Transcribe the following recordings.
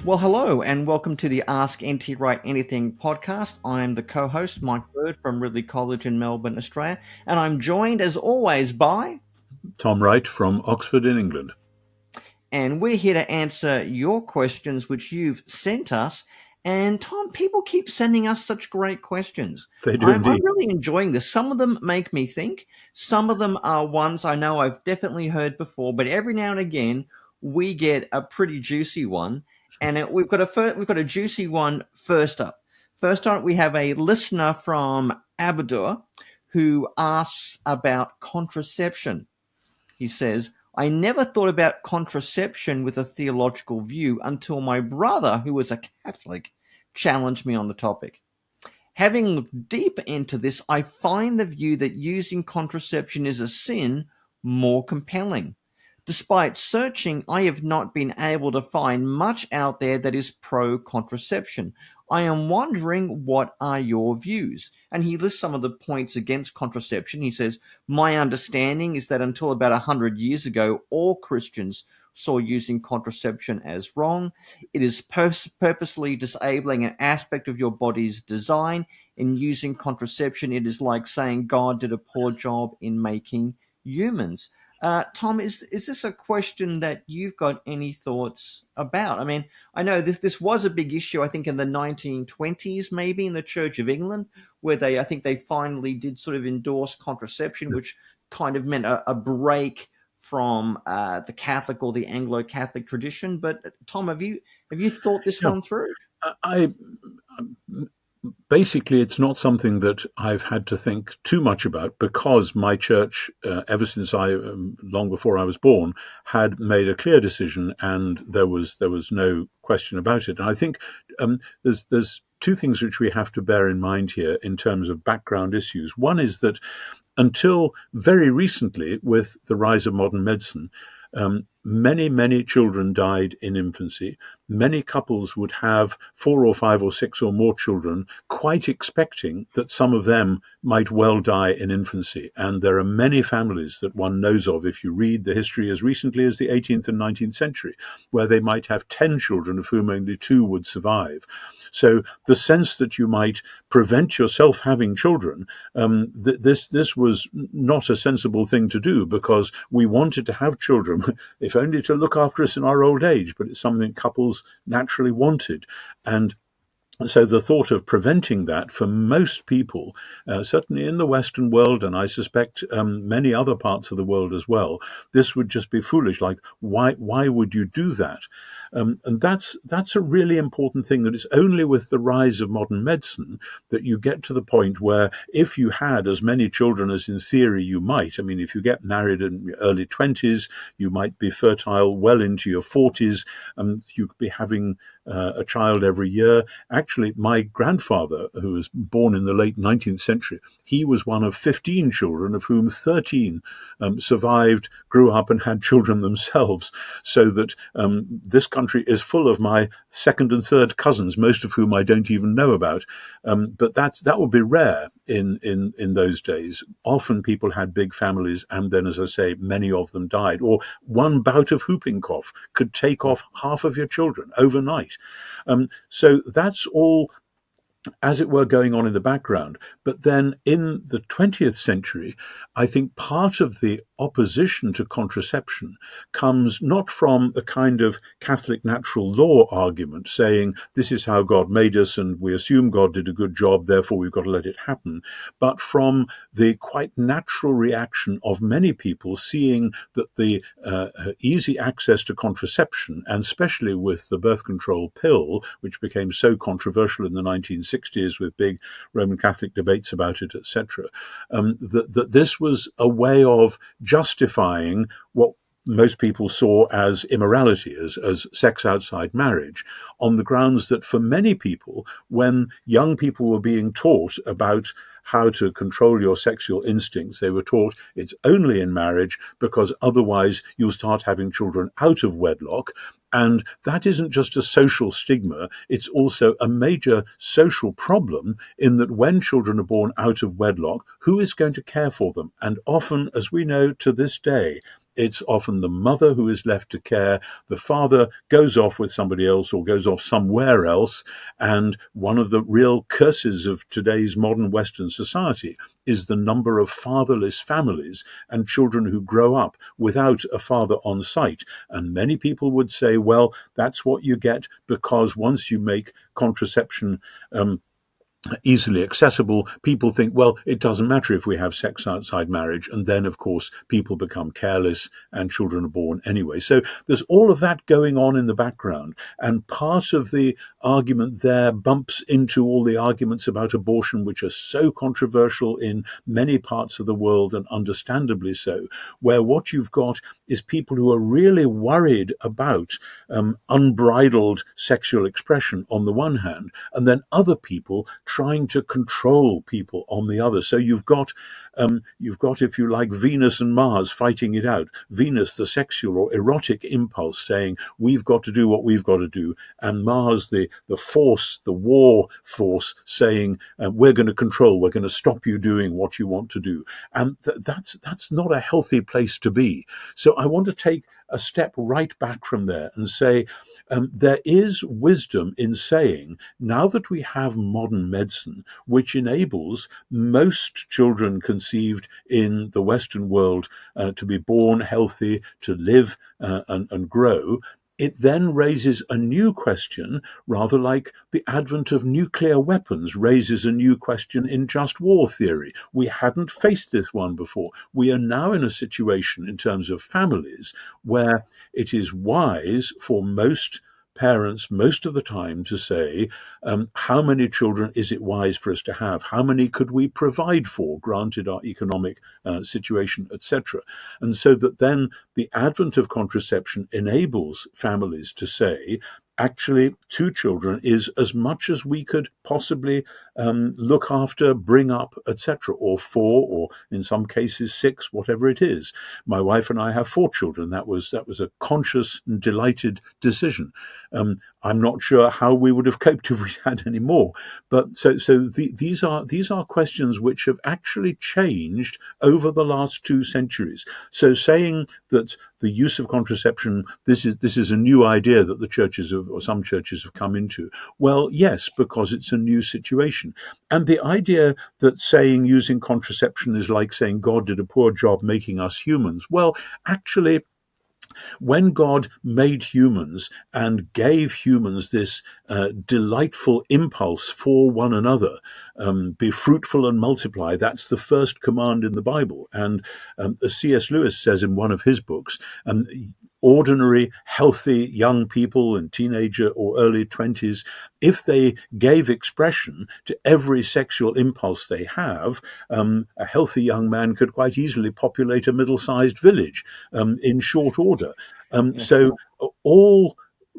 Well, hello and welcome to the Ask NT Wright Anything podcast. I'm the co-host, Mike Bird from Ridley College in Melbourne, Australia, and I'm joined as always by... Tom Wright from Oxford in England. And we're here to answer your questions which you've sent us. And Tom, people keep sending us such great questions. They do I'm indeed. really enjoying this. Some of them make me think. Some of them are ones I know I've definitely heard before, but every now and again we get a pretty juicy one. And we've got a juicy one first up. First up, we have a listener from Abadur who asks about contraception. He says, I never thought about contraception with a theological view until my brother, who was a Catholic, challenged me on the topic. Having looked deep into this, I find the view that using contraception is a sin more compelling. Despite searching, I have not been able to find much out there that is pro-contraception. I am wondering, what are your views? And he lists some of the points against contraception. He says, my understanding is that until about 100 years ago, all Christians saw using contraception as wrong. It is purposely disabling an aspect of your body's design. In using contraception, it is like saying God did a poor job in making humans. Tom, is this a question that you've got any thoughts about? I mean, I know this was a big issue, I think, in the 1920s, maybe in the Church of England, where I think they finally did sort of endorse contraception, which kind of meant a break from the Catholic or the Anglo-Catholic tradition. But Tom, have you thought this one through? Basically, it's not something that I've had to think too much about, because my church, ever since long before I was born, had made a clear decision, and there was no question about it. And I think there's two things which we have to bear in mind here in terms of background issues. One is that until very recently, with the rise of modern medicine, many children died in infancy. Many couples would have 4 or 5 or 6 or more children, quite expecting that some of them might well die in infancy. And there are many families that one knows of, if you read the history as recently as the 18th and 19th century, where they might have 10 children, of whom only 2 would survive. So the sense that you might prevent yourself having children, this was not a sensible thing to do, because we wanted to have children, if only to look after us in our old age, but it's something couples naturally wanted. And so the thought of preventing that for most people, certainly in the Western world, and I suspect many other parts of the world as well, this would just be foolish. Like, why would you do that? And that's a really important thing, that it's only with the rise of modern medicine that you get to the point where, if you had as many children as in theory you might, I mean, if you get married in your early 20s, you might be fertile well into your 40s, and you could be having a child every year. Actually, my grandfather, who was born in the late 19th century, he was one of 15 children, of whom 13 survived, grew up and had children themselves. So that this country is full of my second and third cousins, most of whom I don't even know about. But that would be rare in those days. Often people had big families, and then, as I say, many of them died. Or one bout of whooping cough could take off half of your children overnight. So that's all, as it were, going on in the background. But then in the 20th century, I think part of the opposition to contraception comes not from a kind of Catholic natural law argument saying this is how God made us and we assume God did a good job, therefore we've got to let it happen, but from the quite natural reaction of many people seeing that the easy access to contraception, and especially with the birth control pill, which became so controversial in the 1960s with big Roman Catholic debates about it, etc., that this was a way of justifying what most people saw as immorality, as sex outside marriage, on the grounds that for many people, when young people were being taught about how to control your sexual instincts, they were taught it's only in marriage, because otherwise you'll start having children out of wedlock. And that isn't just a social stigma, it's also a major social problem, in that when children are born out of wedlock, who is going to care for them? And often, as we know to this day, it's often the mother who is left to care. The father goes off with somebody else or goes off somewhere else. And one of the real curses of today's modern Western society is the number of fatherless families and children who grow up without a father on site. And many people would say, well, that's what you get because once you make contraception easily accessible, people think, well, it doesn't matter if we have sex outside marriage. And then, of course, people become careless and children are born anyway. So there's all of that going on in the background. And part of the argument there bumps into all the arguments about abortion, which are so controversial in many parts of the world, and understandably so, where what you've got is people who are really worried about unbridled sexual expression on the one hand, and then other people trying to control people on the other. So you've got, if you like, Venus and Mars fighting it out. Venus, the sexual or erotic impulse, saying we've got to do what we've got to do, and Mars, the force, the war force, saying we're going to control, we're going to stop you doing what you want to do. And that's not a healthy place to be. So I want to take a step right back from there and say there is wisdom in saying, now that we have modern medicine, which enables most children conceived in the Western world to be born healthy, to live and grow, it then raises a new question, rather like the advent of nuclear weapons raises a new question in just war theory. We hadn't faced this one before. We are now in a situation in terms of families where it is wise for most parents most of the time to say, how many children is it wise for us to have? How many could we provide for, granted our economic situation, etc.? And so that then the advent of contraception enables families to say, actually, 2 children is as much as we could possibly look after, bring up, etc., or 4, or in some cases 6, whatever it is. My wife and I have 4 children. That was a conscious and delighted decision. I'm not sure how we would have coped if we had any more. But these are questions which have actually changed over the last 2 centuries. So saying that the use of contraception, this is a new idea that the churches or some churches have come into. Well, yes, because it's a new situation. And the idea that saying using contraception is like saying God did a poor job making us humans. Well, actually, when God made humans and gave humans this delightful impulse for one another, be fruitful and multiply, that's the first command in the Bible. And as C.S. Lewis says in one of his books, ordinary, healthy young people in teenager or early 20s, if they gave expression to every sexual impulse they have, a healthy young man could quite easily populate a middle-sized village in short order. So all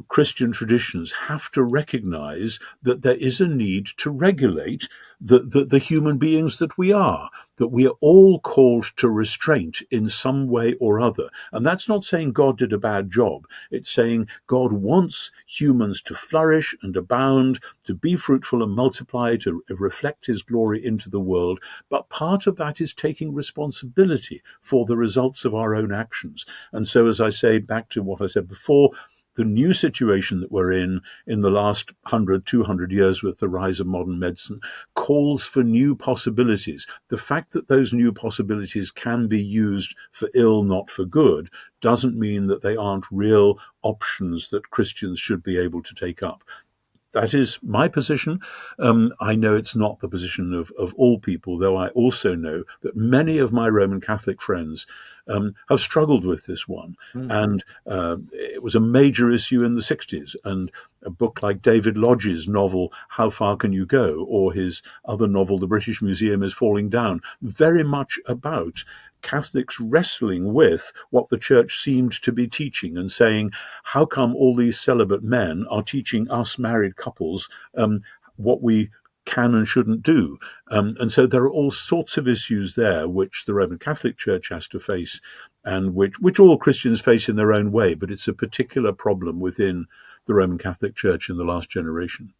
Christian traditions have to recognize that there is a need to regulate the human beings that we are, that we are all called to restraint in some way or other. And that's not saying God did a bad job. It's saying God wants humans to flourish and abound, to be fruitful and multiply, to reflect his glory into the world. But part of that is taking responsibility for the results of our own actions. And so, as I say, back to what I said before, the new situation that we're in the last 100, 200 years with the rise of modern medicine calls for new possibilities. The fact that those new possibilities can be used for ill, not for good, doesn't mean that they aren't real options that Christians should be able to take up. That is my position. I know it's not the position of all people, though I also know that many of my Roman Catholic friends have struggled with this one. And it was a major issue in the 60s. And a book like David Lodge's novel, How Far Can You Go? Or his other novel, The British Museum is Falling Down, very much about Catholics wrestling with what the church seemed to be teaching and saying, how come all these celibate men are teaching us married couples what we can and shouldn't do? And so there are all sorts of issues there which the Roman Catholic Church has to face, and which all Christians face in their own way, but it's a particular problem within the Roman Catholic Church in the last generation.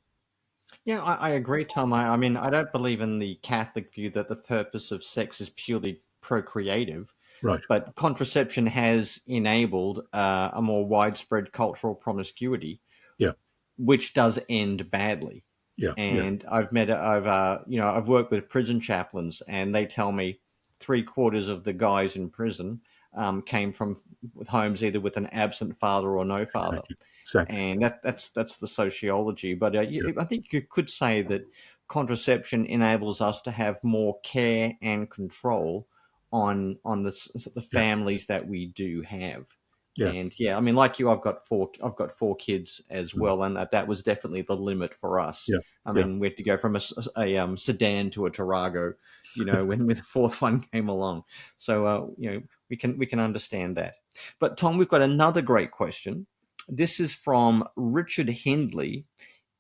Yeah, I agree, Tom. I mean, I don't believe in the Catholic view that the purpose of sex is purely procreative. Right. But contraception has enabled a more widespread cultural promiscuity, Yeah. which does end badly. Yeah. Yeah. And I've worked with prison chaplains, and they tell me 3/4 of the guys in prison came from with homes either with an absent father or no father, Exactly. Exactly. and that's the sociology. But Yeah. I think you could say that contraception enables us to have more care and control on the Yeah. families that we do have. Yeah. And yeah, I mean, like you, I've got four kids as Mm. well, and that was definitely the limit for us. Yeah. I Yeah. mean, we had to go from a sedan to a Tarago, when the fourth one came along. So we can understand that. But Tom, we've got another great question. This is from Richard Hindley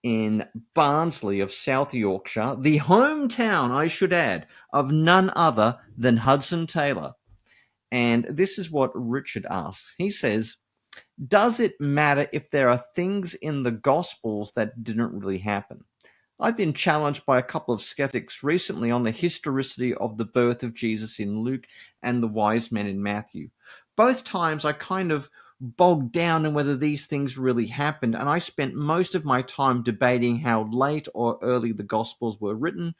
in Barnsley of South Yorkshire, the hometown, I should add, of none other than Hudson Taylor. And this is what Richard asks. He says, does it matter if there are things in the Gospels that didn't really happen? I've been challenged by a couple of skeptics recently on the historicity of the birth of Jesus in Luke and the wise men in Matthew. Both times I kind of bogged down in whether these things really happened, and I spent most of my time debating how late or early the Gospels were written,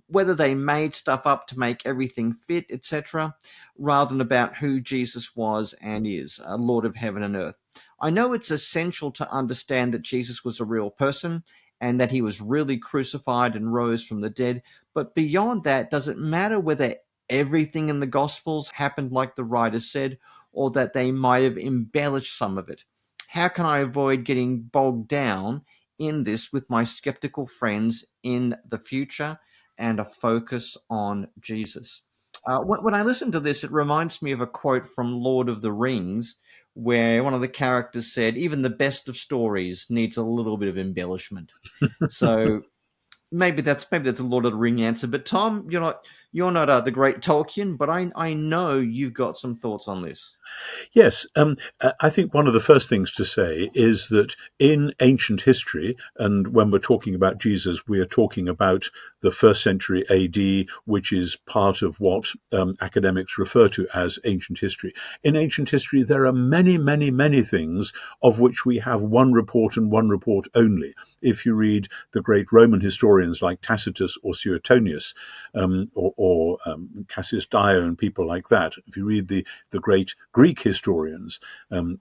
whether they made stuff up to make everything fit, etc., rather than about who Jesus was and is, Lord of heaven and earth. I know it's essential to understand that Jesus was a real person and that he was really crucified and rose from the dead. But beyond that, does it matter whether everything in the Gospels happened like the writer said, or that they might have embellished some of it? How can I avoid getting bogged down in this with my skeptical friends in the future and a focus on Jesus? When I listen to this, it reminds me of a quote from Lord of the Rings, where one of the characters said, even the best of stories needs a little bit of embellishment. So maybe that's a Lord of the Ring answer. But Tom, you're not the great Tolkien, but I know you've got some thoughts on this. Yes, I think one of the first things to say is that in ancient history, and when we're talking about Jesus, we are talking about the first century AD, which is part of what academics refer to as ancient history. In ancient history, there are many, many, many things of which we have one report and one report only. If you read the great Roman historians like Tacitus or Suetonius, or Cassius Dio and people like that, if you read the great Greek historians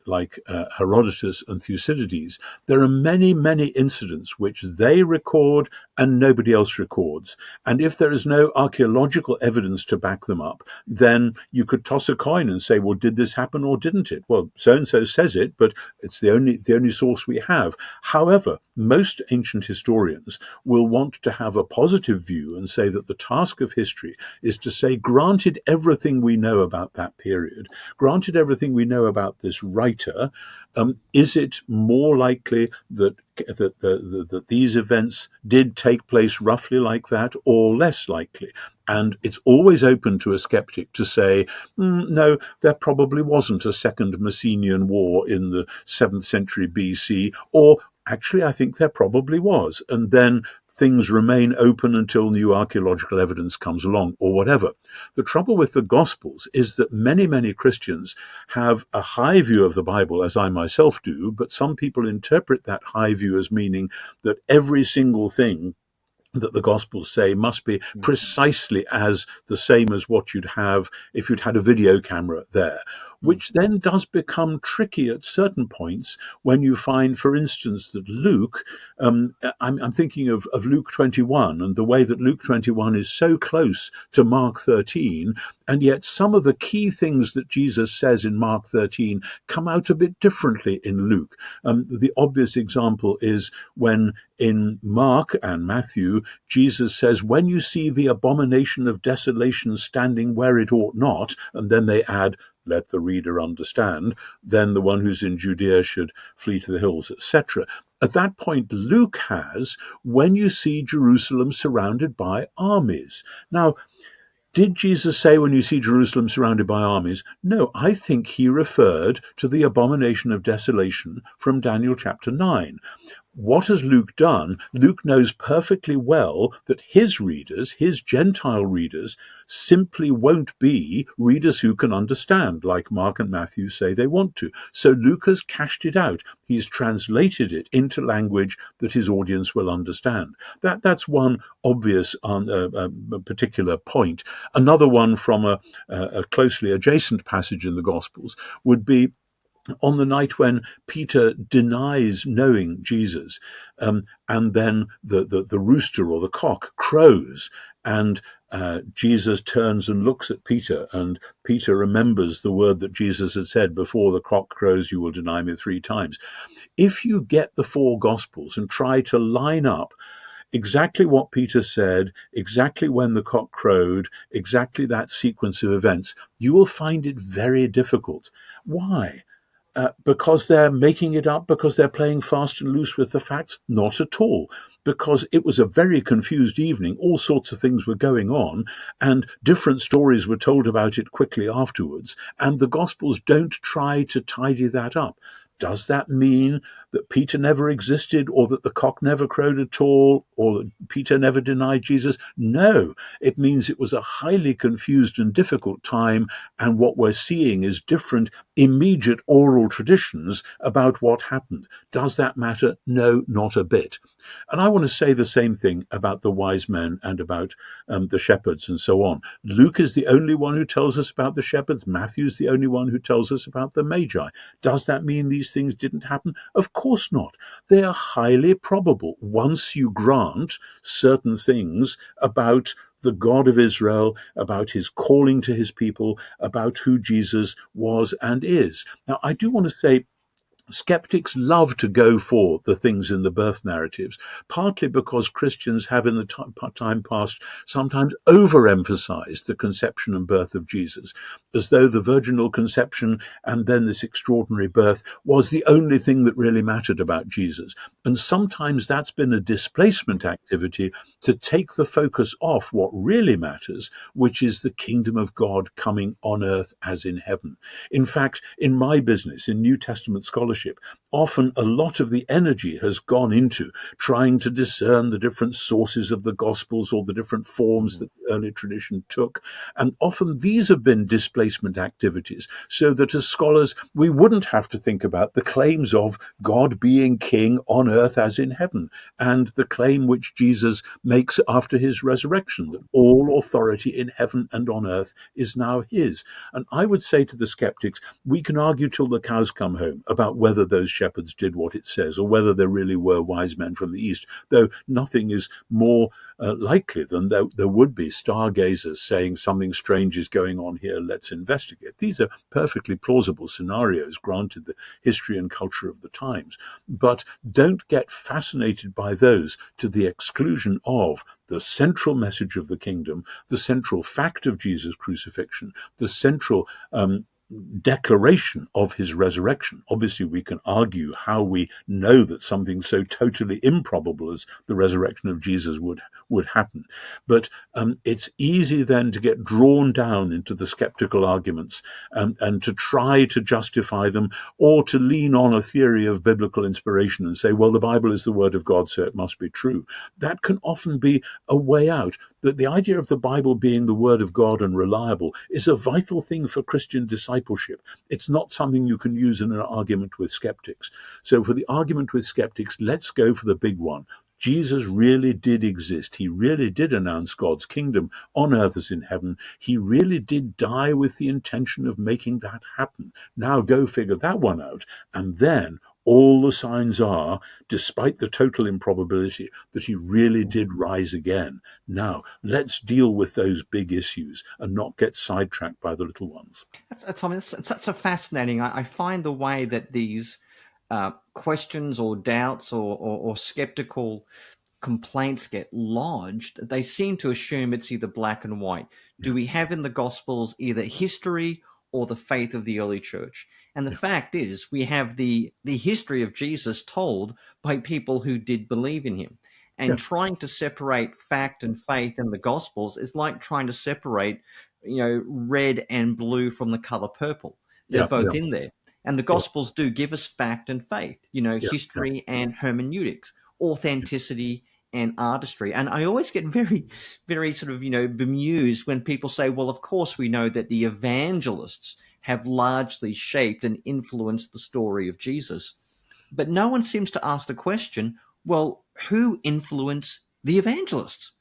like Herodotus and Thucydides, there are many, many incidents which they record and nobody else records. And if there is no archaeological evidence to back them up, then you could toss a coin and say, well, did this happen or didn't it? Well, so-and-so says it, but it's the only source we have. However, most ancient historians will want to have a positive view and say that the task of history is to say, granted everything we know about that period, granted everything we know about this writer, is it more likely that these events did take place roughly like that, or less likely? And it's always open to a skeptic to say, no, there probably wasn't a second Messenian war in the 7th century BC, or actually, I think there probably was. And then things remain open until new archaeological evidence comes along, or whatever. The trouble with the Gospels is that many, many Christians have a high view of the Bible, as I myself do, but some people interpret that high view as meaning that every single thing that the Gospels say must be precisely as the same as what you'd have if you'd had a video camera there, which then does become tricky at certain points when you find, for instance, that Luke, I'm thinking of Luke 21 and the way that Luke 21 is so close to Mark 13, and yet some of the key things that Jesus says in Mark 13 come out a bit differently in Luke. The obvious example is when in Mark and Matthew, Jesus says, when you see the abomination of desolation standing where it ought not, and then they add, let the reader understand, then the one who's in Judea should flee to the hills, etc. At that point, Luke has, when you see Jerusalem surrounded by armies. Now, did Jesus say when you see Jerusalem surrounded by armies? No, I think he referred to the abomination of desolation from Daniel chapter 9. what has Luke done? Luke knows perfectly well that his readers, his Gentile readers, simply won't be readers who can understand, like Mark and Matthew say they want to. So Luke has cashed it out. He's translated it into language that his audience will understand. That's one obvious particular point. Another one from a closely adjacent passage in the Gospels would be on the night when Peter denies knowing Jesus, and then the rooster or the cock crows, and Jesus turns and looks at Peter, and Peter remembers the word that Jesus had said, before the cock crows, you will deny me 3 times. If you get the 4 Gospels and try to line up exactly what Peter said, exactly when the cock crowed, exactly that sequence of events, you will find it very difficult. Why? Because they're making it up, because they're playing fast and loose with the facts? Not at all. Because it was a very confused evening. All sorts of things were going on, and different stories were told about it quickly afterwards, and the Gospels don't try to tidy that up. Does that mean that Peter never existed, or that the cock never crowed at all, or that Peter never denied Jesus? No, it means it was a highly confused and difficult time, and what we're seeing is different immediate oral traditions about what happened. Does that matter? No, not a bit. And I want to say the same thing about the wise men and about the shepherds and so on. Luke is the only one who tells us about the shepherds. Matthew's the only one who tells us about the magi. Does that mean these things didn't happen? Of course not. They are highly probable once you grant certain things about the God of Israel, about his calling to his people, about who Jesus was and is. Now, I do want to say, skeptics love to go for the things in the birth narratives, partly because Christians have in the time past sometimes overemphasized the conception and birth of Jesus, as though the virginal conception and then this extraordinary birth was the only thing that really mattered about Jesus. And sometimes that's been a displacement activity to take the focus off what really matters, which is the kingdom of God coming on earth as in heaven. In fact, in my business, in New Testament scholarship, often a lot of the energy has gone into trying to discern the different sources of the Gospels or the different forms that the early tradition took. And often these have been displacement activities, so that as scholars, we wouldn't have to think about the claims of God being king on earth as in heaven, and the claim which Jesus makes after his resurrection, that all authority in heaven and on earth is now his. And I would say to the skeptics, we can argue till the cows come home about whether those shepherds did what it says, or whether there really were wise men from the east, though nothing is more likely than there would be stargazers saying something strange is going on here, let's investigate. These are perfectly plausible scenarios, granted the history and culture of the times, but don't get fascinated by those to the exclusion of the central message of the kingdom, the central fact of Jesus' crucifixion, the central declaration of his resurrection. Obviously, we can argue how we know that something so totally improbable as the resurrection of Jesus would happen. But it's easy then to get drawn down into the skeptical arguments and to try to justify them, or to lean on a theory of biblical inspiration and say, well, the Bible is the word of God, so it must be true. That can often be a way out. That the idea of the Bible being the word of God and reliable is a vital thing for Christian discipleship. It's not something you can use in an argument with skeptics. So for the argument with skeptics, let's go for the big one. Jesus really did exist. He really did announce God's kingdom on earth as in heaven. He really did die with the intention of making that happen. Now go figure that one out. And then all the signs are, despite the total improbability, that he really did rise again. Now, let's deal with those big issues and not get sidetracked by the little ones. Tommy, that's a fascinating. I find the way that these questions or doubts or skeptical complaints get lodged, they seem to assume it's either black and white. Do we have in the Gospels either history or the faith of the early church? And the fact is, we have the history of Jesus told by people who did believe in him. And Yeah, trying to separate fact and faith in the Gospels is like trying to separate, red and blue from the color purple. They're yeah, both yeah. in there. And the Well, Gospels do give us fact and faith, yeah, yeah, history and hermeneutics, authenticity and artistry. And I always get very, very sort of, bemused when people say, well, of course we know that the evangelists have largely shaped and influenced the story of Jesus. But no one seems to ask the question, well, who influenced the evangelists?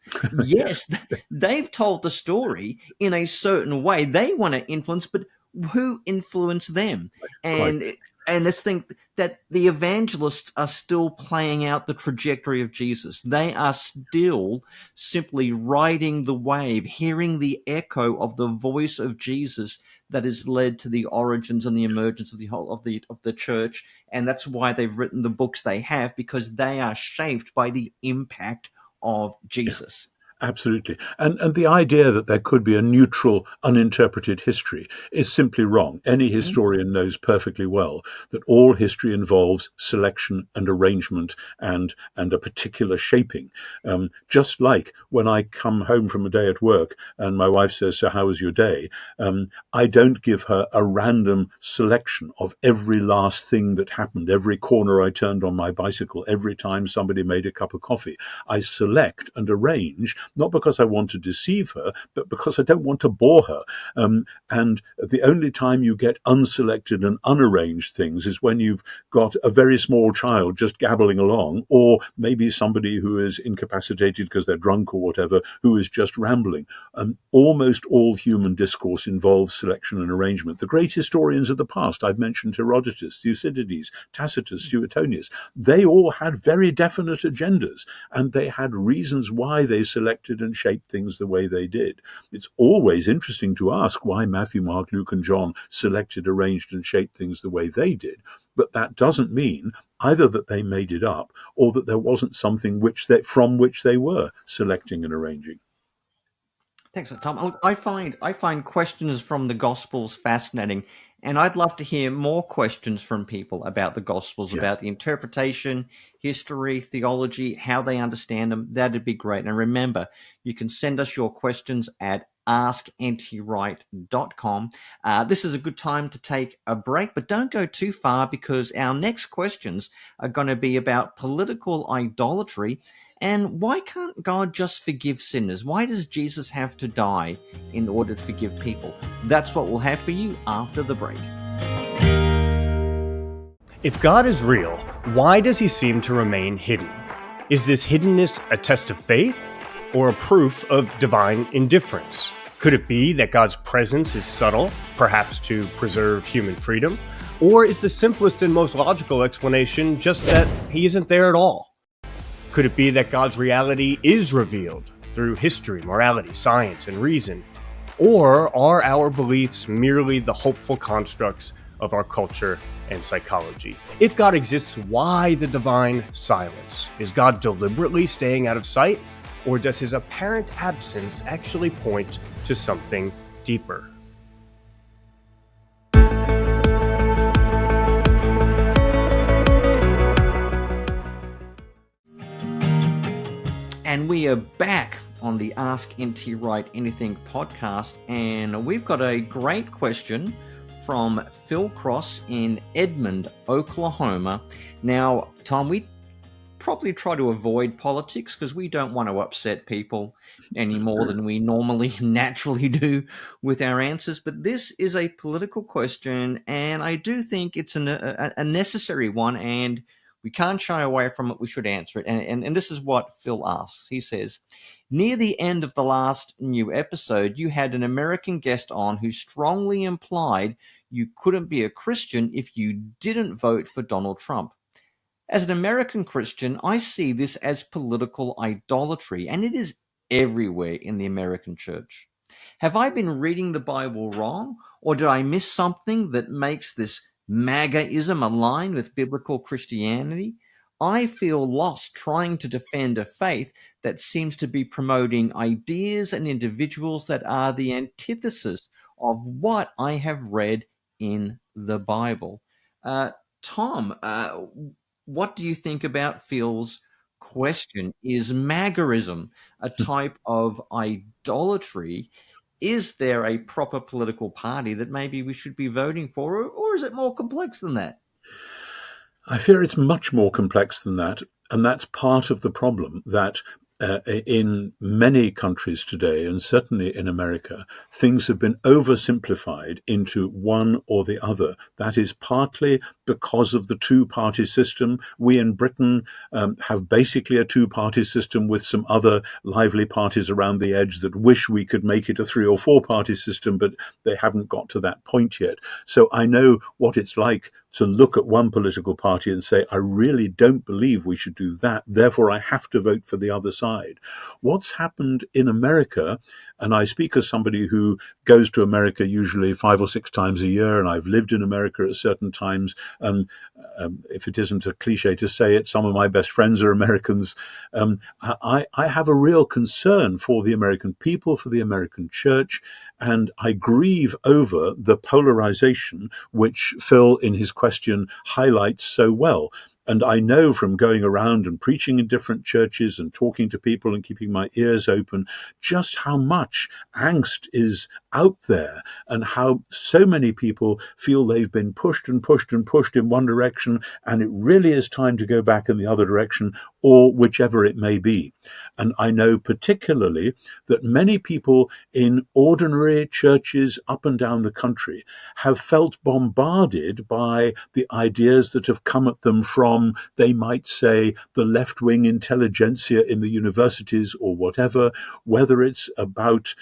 Yes, they've told the story in a certain way. They want to influence, but who influenced them? quite. And let's think that the evangelists are still playing out the trajectory of Jesus. They are still simply riding the wave, hearing the echo of the voice of Jesus that has led to the origins and the emergence of the whole of the church. And that's why they've written the books they have, because they are shaped by the impact of Jesus. Absolutely. And the idea that there could be a neutral, uninterpreted history is simply wrong. Any historian knows perfectly well that all history involves selection and arrangement and a particular shaping. Just like when I come home from a day at work and my wife says, so how was your day? I don't give her a random selection of every last thing that happened, every corner I turned on my bicycle, every time somebody made a cup of coffee. I select and arrange, not because I want to deceive her, but because I don't want to bore her. And the only time you get unselected and unarranged things is when you've got a very small child just gabbling along, or maybe somebody who is incapacitated because they're drunk or whatever, who is just rambling. Almost all human discourse involves selection and arrangement. The great historians of the past, I've mentioned Herodotus, Thucydides, Tacitus, Suetonius, they all had very definite agendas, and they had reasons why they selected and shaped things the way they did. It's always interesting to ask why Matthew, Mark, Luke, and John selected, arranged, and shaped things the way they did. But that doesn't mean either that they made it up or that there wasn't something from which they were selecting and arranging. Thanks, Tom. I find questions from the Gospels fascinating, and I'd love to hear more questions from people about the Gospels, Yeah. about the interpretation, history, theology, how they understand them. That'd be great. And remember, you can send us your questions at askntwright.com. This is a good time to take a break, but don't go too far, because our next questions are going to be about political idolatry. And why can't God just forgive sinners? Why does Jesus have to die in order to forgive people? That's what we'll have for you after the break. If God is real, why does he seem to remain hidden? Is this hiddenness a test of faith or a proof of divine indifference? Could it be that God's presence is subtle, perhaps to preserve human freedom? Or is the simplest and most logical explanation just that he isn't there at all? Could it be that God's reality is revealed through history, morality, science, and reason? Or are our beliefs merely the hopeful constructs of our culture and psychology? If God exists, why the divine silence? Is God deliberately staying out of sight? Or does his apparent absence actually point to something deeper? And we are back on the Ask NT Wright Anything podcast, and we've got a great question from Phil Cross in Edmond, Oklahoma. Now, Tom, we probably try to avoid politics because we don't want to upset people any more than we normally naturally do with our answers. But this is a political question, and I do think it's a necessary one, and we can't shy away from it. We should answer it. And this is what Phil asks. He says, near the end of the last new episode, you had an American guest on who strongly implied you couldn't be a Christian if you didn't vote for Donald Trump. As an American Christian, I see this as political idolatry, and it is everywhere in the American church. Have I been reading the Bible wrong, or did I miss something that makes this MAGA-ism align with biblical Christianity? I feel lost trying to defend a faith that seems to be promoting ideas and individuals that are the antithesis of what I have read in the Bible. Tom, what do you think about Phil's question? Is MAGA-ism a type of idolatry? is there a proper political party that maybe we should be voting for, or is it more complex than that? I fear it's much more complex than that, and that's part of the problem, that in many countries today, and certainly in America, things have been oversimplified into one or the other. That is partly because of the two-party system. We in Britain have basically a two-party system with some other lively parties around the edge that wish we could make it a three- or four-party system, but they haven't got to that point yet. So I know what it's like to look at one political party and say, I really don't believe we should do that, therefore I have to vote for the other side. What's happened in America, and I speak as somebody who goes to America usually 5 or 6 times a year, and I've lived in America at certain times, and if it isn't a cliche to say it, some of my best friends are Americans. I have a real concern for the American people, for the American church, and I grieve over the polarization which Phil, in his question, highlights so well. And I know from going around and preaching in different churches and talking to people and keeping my ears open just how much angst is out there and how so many people feel they've been pushed and pushed and pushed in one direction, and it really is time to go back in the other direction, or whichever it may be. And I know particularly that many people in ordinary churches up and down the country have felt bombarded by the ideas that have come at them from, they might say, the left-wing intelligentsia in the universities or whatever, whether it's about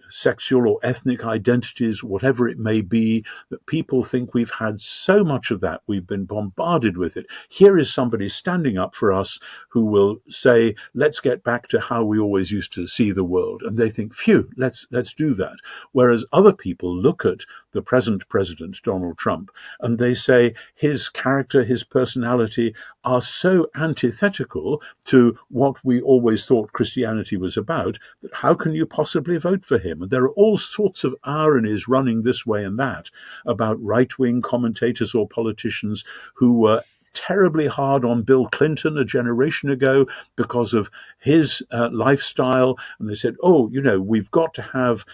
sexual or ethnic identities, whatever it may be, that people think we've had so much of that, we've been bombarded with it. Here is somebody standing up for us who will say, let's get back to how we always used to see the world. And they think, phew, let's do that. Whereas other people look at the present president, Donald Trump, and they say his character, his personality are so antithetical to what we always thought Christianity was about, that how can you possibly vote for him? And there are all sorts of ironies running this way and that about right-wing commentators or politicians who were terribly hard on Bill Clinton a generation ago because of his lifestyle. And they said, oh, we've got to have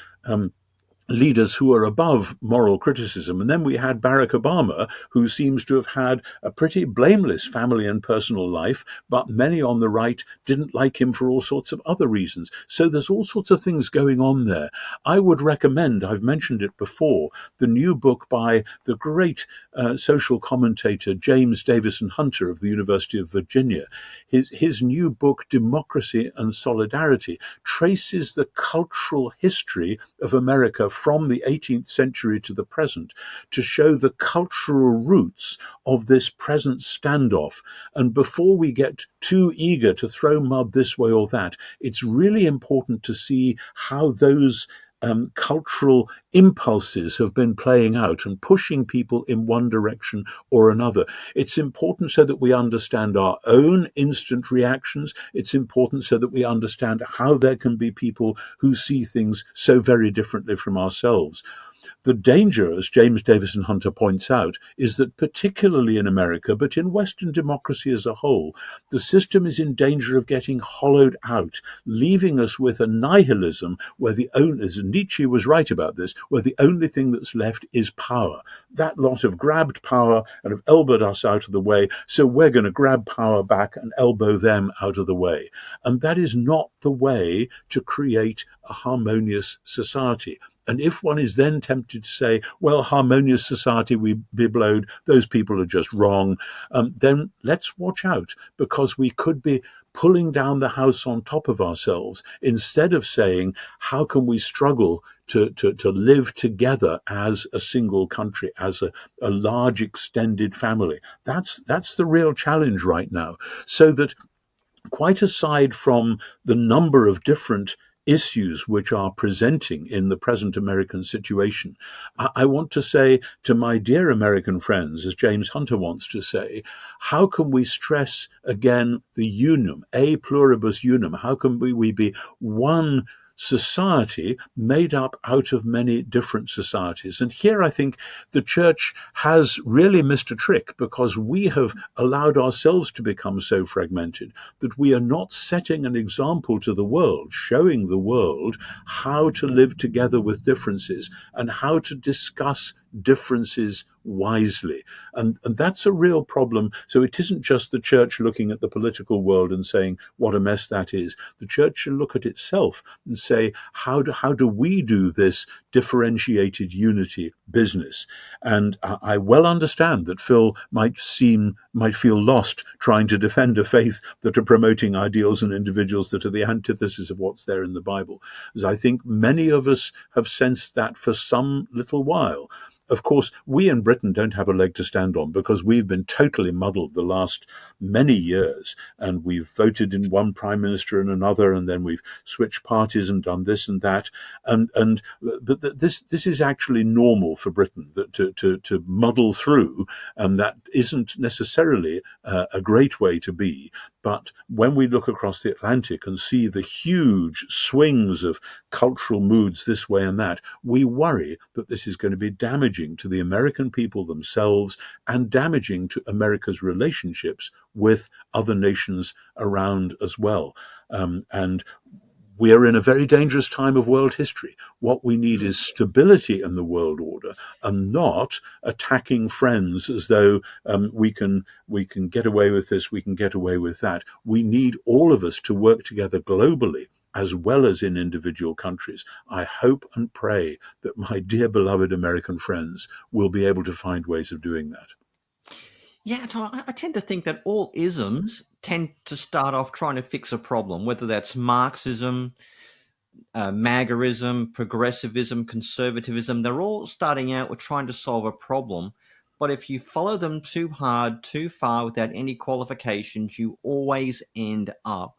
leaders who are above moral criticism. And then we had Barack Obama, who seems to have had a pretty blameless family and personal life, but many on the right didn't like him for all sorts of other reasons. So there's all sorts of things going on there. I would recommend, I've mentioned it before, the new book by the great social commentator James Davison Hunter of the University of Virginia. His new book, Democracy and Solidarity, traces the cultural history of America from the 18th century to the present to show the cultural roots of this present standoff. And before we get too eager to throw mud this way or that, it's really important to see how those cultural impulses have been playing out and pushing people in one direction or another. It's important so that we understand our own instant reactions. It's important so that we understand how there can be people who see things so very differently from ourselves. The danger, as James Davison Hunter points out, is that particularly in America, but in Western democracy as a whole, the system is in danger of getting hollowed out, leaving us with a nihilism where as Nietzsche was right about this, where the only thing that's left is power. That lot have grabbed power and have elbowed us out of the way, so we're going to grab power back and elbow them out of the way. And that is not the way to create a harmonious society. And if one is then tempted to say, well, harmonious society, we be blowed, those people are just wrong, then let's watch out, because we could be pulling down the house on top of ourselves instead of saying, how can we struggle to live together as a single country, as a large extended family? That's the real challenge right now. So that quite aside from the number of different issues which are presenting in the present American situation, I want to say to my dear American friends, as James Hunter wants to say, how can we stress again the unum, a pluribus unum? How can we be one society made up out of many different societies. And here I think the church has really missed a trick, because we have allowed ourselves to become so fragmented that we are not setting an example to the world, showing the world how to live together with differences and how to discuss differences wisely. And that's a real problem. So it isn't just the church looking at the political world and saying what a mess that is. The church should look at itself and say, how do we do this differentiated unity business? And I well understand that Phil might feel lost trying to defend a faith that are promoting ideals and individuals that are the antithesis of what's there in the Bible, as I think many of us have sensed that for some little while. Of course, we in Britain don't have a leg to stand on, because we've been totally muddled the last many years, and we've voted in one prime minister and another, and then we've switched parties and done this and that. But this is actually normal for Britain, that to muddle through, and that isn't necessarily a great way to be. But when we look across the Atlantic and see the huge swings of cultural moods this way and that, we worry that this is going to be damaging to the American people themselves and damaging to America's relationships with other nations around as well. And we are in a very dangerous time of world history. What we need is stability in the world order, and not attacking friends as though we can get away with this, we can get away with that. We need all of us to work together globally as well as in individual countries. I hope and pray that my dear beloved American friends will be able to find ways of doing that. Yeah, Tom, I tend to think that all isms tend to start off trying to fix a problem, whether that's Marxism, MAGA-ism, progressivism, conservatism. They're all starting out with trying to solve a problem. But if you follow them too hard, too far, without any qualifications, you always end up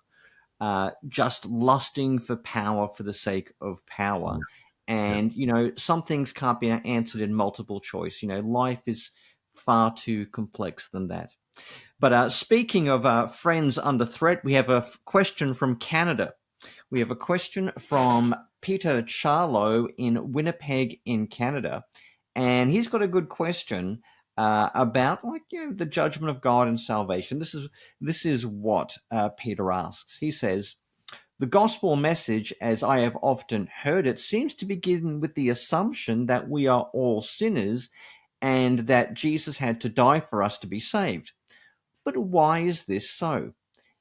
just lusting for power for the sake of power. And, some things can't be answered in multiple choice. Life is far too complex than that. But speaking of friends under threat, we have a question from Canada. We have a question from Peter Charlo in Winnipeg in Canada. And he's got a good question about the judgment of God and salvation. This is what Peter asks. He says, the gospel message, as I have often heard it, seems to begin with the assumption that we are all sinners and that Jesus had to die for us to be saved. But why is this so?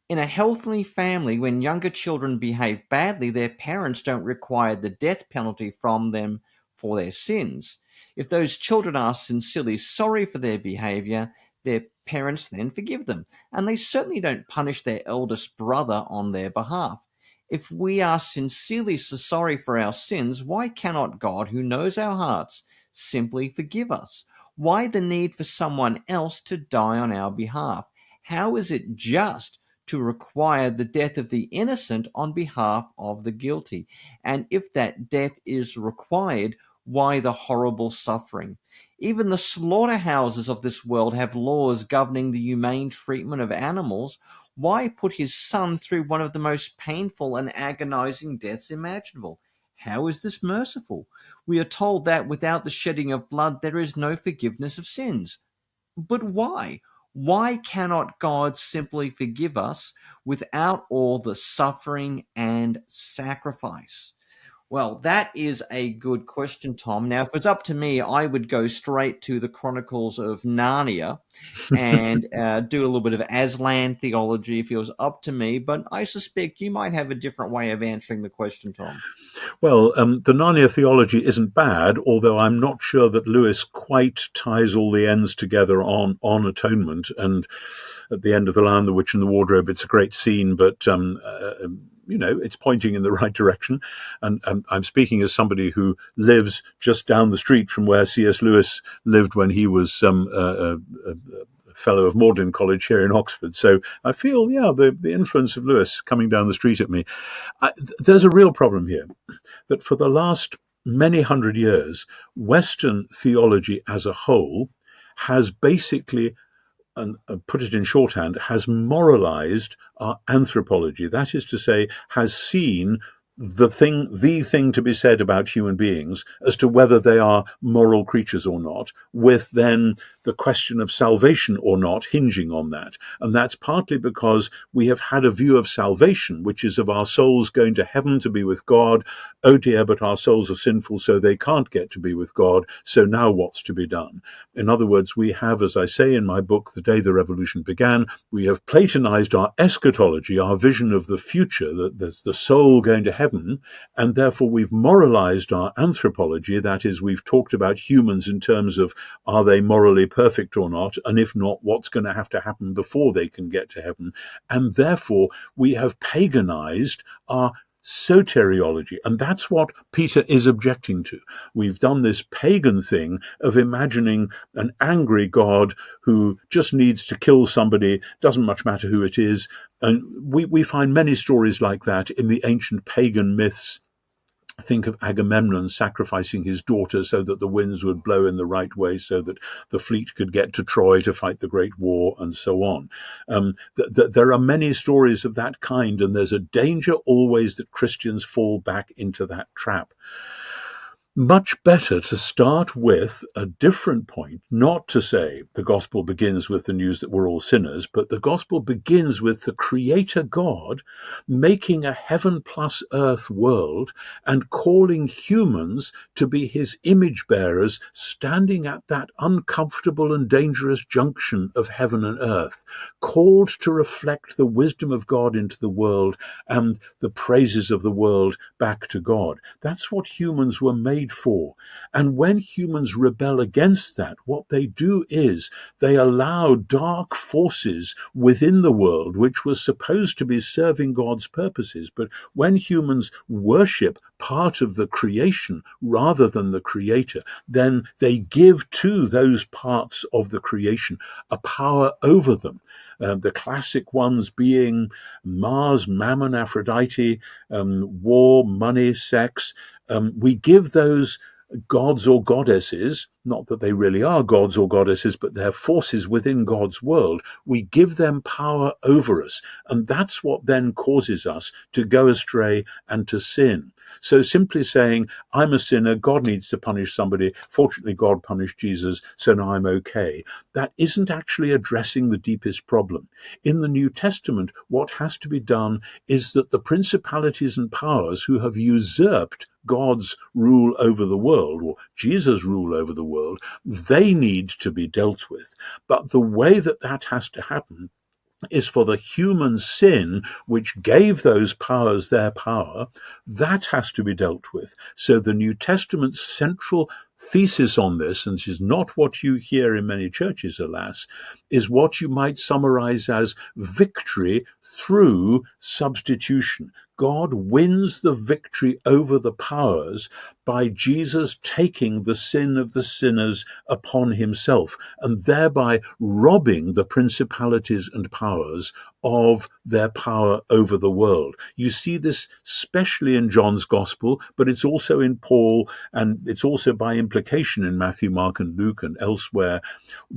In a healthy family, when younger children behave badly, their parents don't require the death penalty from them for their sins. If those children are sincerely sorry for their behavior, their parents then forgive them, and they certainly don't punish their eldest brother on their behalf. If we are sincerely sorry for our sins, why cannot God, who knows our hearts, simply forgive us? Why the need for someone else to die on our behalf? How is it just to require the death of the innocent on behalf of the guilty? And if that death is required, why the horrible suffering? Even the slaughterhouses of this world have laws governing the humane treatment of animals. Why put his son through one of the most painful and agonizing deaths imaginable? How is this merciful? We are told that without the shedding of blood, there is no forgiveness of sins. But why? Why cannot God simply forgive us without all the suffering and sacrifice? Well, that is a good question, Tom. Now, if it's up to me, I would go straight to the Chronicles of Narnia and do a little bit of Aslan theology if it was up to me. But I suspect you might have a different way of answering the question, Tom. Well, the Narnia theology isn't bad, although I'm not sure that Lewis quite ties all the ends together on atonement. And at the end of The Lion, the Witch and the Wardrobe, it's a great scene, but it's pointing in the right direction. And I'm speaking as somebody who lives just down the street from where C.S. Lewis lived when he was a fellow of Magdalen College here in Oxford. So I feel, the influence of Lewis coming down the street at me. There's a real problem here, that for the last many hundred years, Western theology as a whole has basically, and put it in shorthand, has moralized our anthropology. That is to say, has seen the thing to be said about human beings as to whether they are moral creatures or not, with then the question of salvation or not hinging on that. And that's partly because we have had a view of salvation, which is of our souls going to heaven to be with God. Oh dear, but our souls are sinful, so they can't get to be with God. So now what's to be done? In other words, we have, as I say in my book, The Day the Revolution Began, we have Platonized our eschatology, our vision of the future, that there's the soul going to heaven, and therefore we've moralized our anthropology. That is, we've talked about humans in terms of, are they morally perfect or not, and if not, what's going to have to happen before they can get to heaven. And therefore we have paganized our soteriology, and that's what Peter is objecting to. We've done this pagan thing of imagining an angry God who just needs to kill somebody, doesn't much matter who it is, and we find many stories like that in the ancient pagan myths. Think of Agamemnon sacrificing his daughter so that the winds would blow in the right way, so that the fleet could get to Troy to fight the Great War, and so on. There are many stories of that kind, and there's a danger always that Christians fall back into that trap. Much better to start with a different point, not to say the gospel begins with the news that we're all sinners, but the gospel begins with the Creator God making a heaven plus earth world and calling humans to be his image bearers, standing at that uncomfortable and dangerous junction of heaven and earth, called to reflect the wisdom of God into the world and the praises of the world back to God. That's what humans were made for. And when humans rebel against that, what they do is they allow dark forces within the world, which was supposed to be serving God's purposes. But when humans worship part of the creation rather than the Creator, then they give to those parts of the creation a power over them. The classic ones being Mars, Mammon, Aphrodite, war, money, sex. We give those gods or goddesses, not that they really are gods or goddesses, but they're forces within God's world. We give them power over us, and that's what then causes us to go astray and to sin. So simply saying, I'm a sinner, God needs to punish somebody, fortunately God punished Jesus, so now I'm okay, that isn't actually addressing the deepest problem. In the New Testament, what has to be done is that the principalities and powers who have usurped God's rule over the world, or Jesus' rule over the world, they need to be dealt with. But the way that that has to happen is for the human sin which gave those powers their power, that has to be dealt with. So the New Testament's central thesis on this, and this is not what you hear in many churches, alas, is what you might summarize as victory through substitution. God wins the victory over the powers by Jesus taking the sin of the sinners upon himself, and thereby robbing the principalities and powers of their power over the world. You see this especially in John's Gospel, but it's also in Paul, and it's also by implication in Matthew, Mark, and Luke, and elsewhere.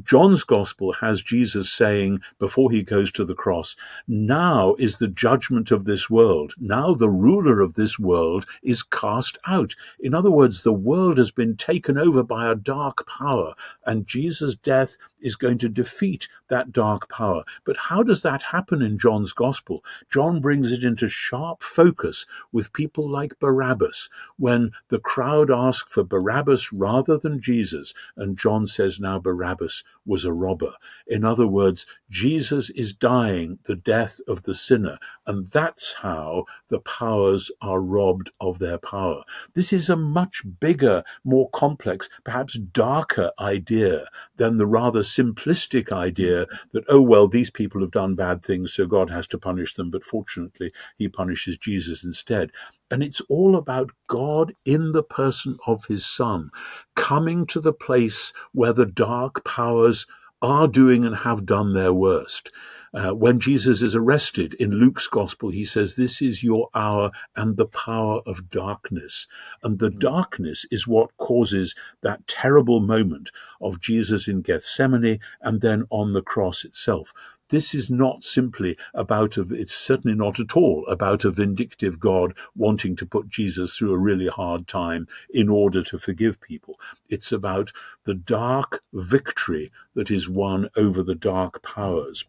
John's Gospel has Jesus saying, before he goes to the cross, now is the judgment of this world. Now the ruler of this world is cast out. In other words, the world has been taken over by a dark power, and Jesus' death is going to defeat that dark power. But how does that happen in John's Gospel? John brings it into sharp focus with people like Barabbas, when the crowd ask for Barabbas rather than Jesus, and John says now Barabbas was a robber. In other words, Jesus is dying the death of the sinner, and that's how the powers are robbed of their power. This is a much bigger, more complex, perhaps darker idea than the rather simplistic idea that, oh, well, these people have done bad things, so God has to punish them, but fortunately he punishes Jesus instead. And it's all about God in the person of his Son, coming to the place where the dark powers are doing and have done their worst. When Jesus is arrested in Luke's Gospel, he says, this is your hour and the power of darkness. And the darkness is what causes that terrible moment of Jesus in Gethsemane and then on the cross itself. this is not simply it's certainly not at all about a vindictive God wanting to put Jesus through a really hard time in order to forgive people. It's about the dark victory that is won over the dark powers.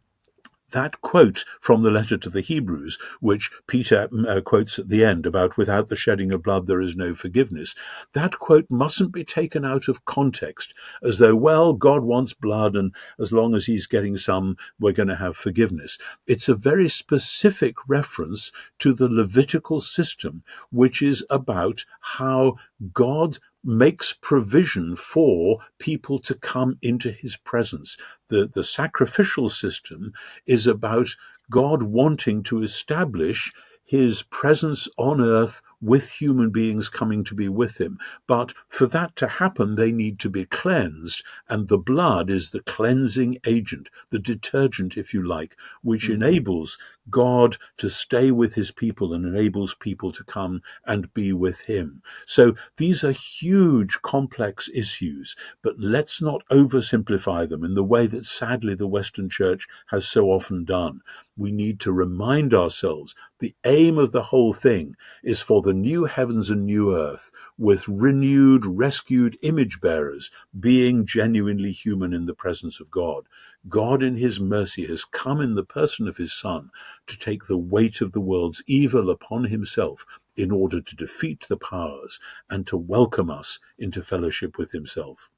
That quote from the letter to the Hebrews, which Peter quotes at the end about without the shedding of blood there is no forgiveness, that quote mustn't be taken out of context as though, well, God wants blood and as long as he's getting some, we're going to have forgiveness. It's a very specific reference to the Levitical system, which is about how God makes provision for people to come into his presence. The sacrificial system is about God wanting to establish his presence on earth with human beings coming to be with him. But for that to happen, they need to be cleansed, and the blood is the cleansing agent, the detergent, if you like, which enables God to stay with his people and enables people to come and be with him. So these are huge, complex issues, but let's not oversimplify them in the way that sadly the Western Church has so often done. We need to remind ourselves the aim of the whole thing is for the new heavens and new earth with renewed, rescued image bearers being genuinely human in the presence of God. God in his mercy has come in the person of his Son to take the weight of the world's evil upon himself in order to defeat the powers and to welcome us into fellowship with himself.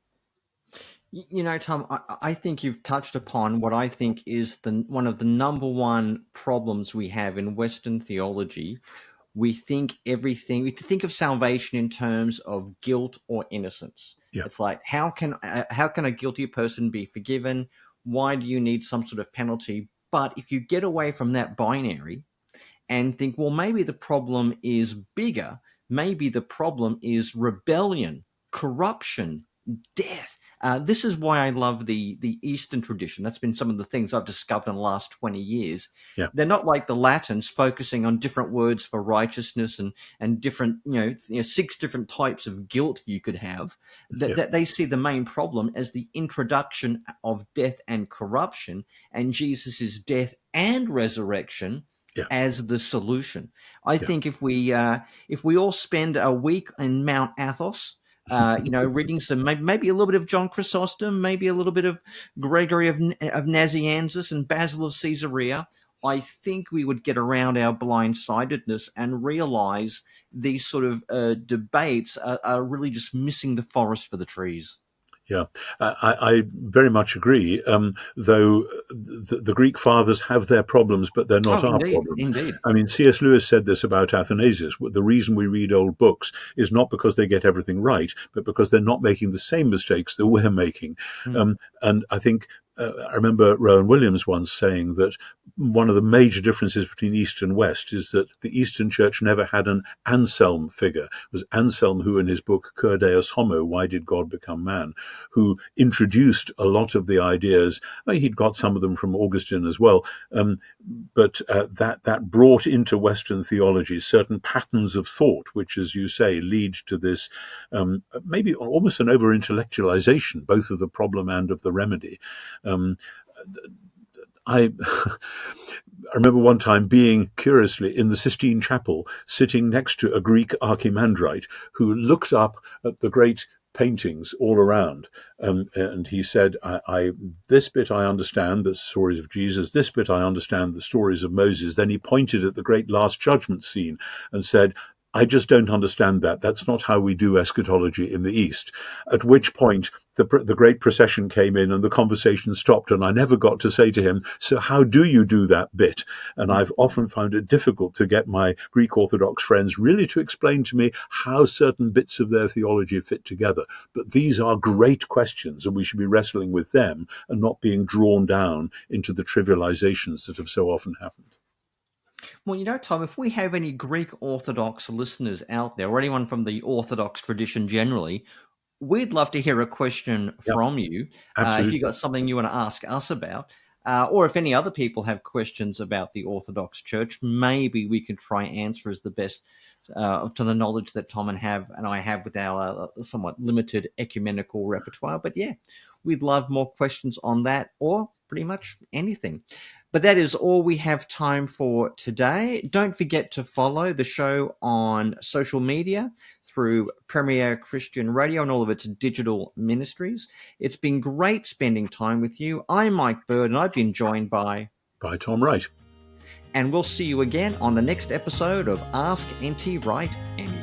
You know, Tom, I think you've touched upon what I think is one of the number one problems we have in Western theology. We think of salvation in terms of guilt or innocence. Yeah. It's like, how can a guilty person be forgiven? Why do you need some sort of penalty? But if you get away from that binary and think, well, maybe the problem is bigger, maybe the problem is rebellion, corruption, death. This is why I love the Eastern tradition. That's been some of the things I've discovered in the last 20 years. Yeah. They're not like the Latins focusing on different words for righteousness and different, 6 different types of guilt you could have. That they see the main problem as the introduction of death and corruption, and Jesus's death and resurrection as the solution. I think if we all spend a week in Mount Athos, reading some, maybe a little bit of John Chrysostom, maybe a little bit of Gregory of Nazianzus and Basil of Caesarea, I think we would get around our blindsidedness and realize these sort of debates are really just missing the forest for the trees. Yeah, I very much agree, though the Greek fathers have their problems, but they're not our problems. Indeed. I mean, C.S. Lewis said this about Athanasius. The reason we read old books is not because they get everything right, but because they're not making the same mistakes that we're making. And I think I remember Rowan Williams once saying that one of the major differences between East and West is that the Eastern Church never had an Anselm figure. It was Anselm who, in his book Cur Deus Homo, Why Did God Become Man?, who introduced a lot of the ideas. He'd got some of them from Augustine as well, but that brought into Western theology certain patterns of thought, which, as you say, lead to this maybe almost an over-intellectualization, both of the problem and of the remedy. I remember one time being curiously in the Sistine Chapel, sitting next to a Greek archimandrite who looked up at the great paintings all around, and he said, this bit I understand, the stories of Jesus, this bit I understand, the stories of Moses. Then he pointed at the great Last Judgment scene and said, I just don't understand that. That's not how we do eschatology in the East. At which point the great procession came in and the conversation stopped, and I never got to say to him, so how do you do that bit? And I've often found it difficult to get my Greek Orthodox friends really to explain to me how certain bits of their theology fit together. But these are great questions, and we should be wrestling with them and not being drawn down into the trivializations that have so often happened. Well, Tom, if we have any Greek Orthodox listeners out there, or anyone from the Orthodox tradition generally, we'd love to hear a question from you. If you've got something you want to ask us about, or if any other people have questions about the Orthodox Church, maybe we can try and answer as the best to the knowledge that Tom and I have with our somewhat limited ecumenical repertoire. But yeah, we'd love more questions on that, or pretty much anything. But that is all we have time for today. Don't forget to follow the show on social media through Premier Christian Radio and all of its digital ministries. It's been great spending time with you. I'm Mike Bird, and I've been joined by Tom Wright. And we'll see you again on the next episode of Ask NT Wright Anything.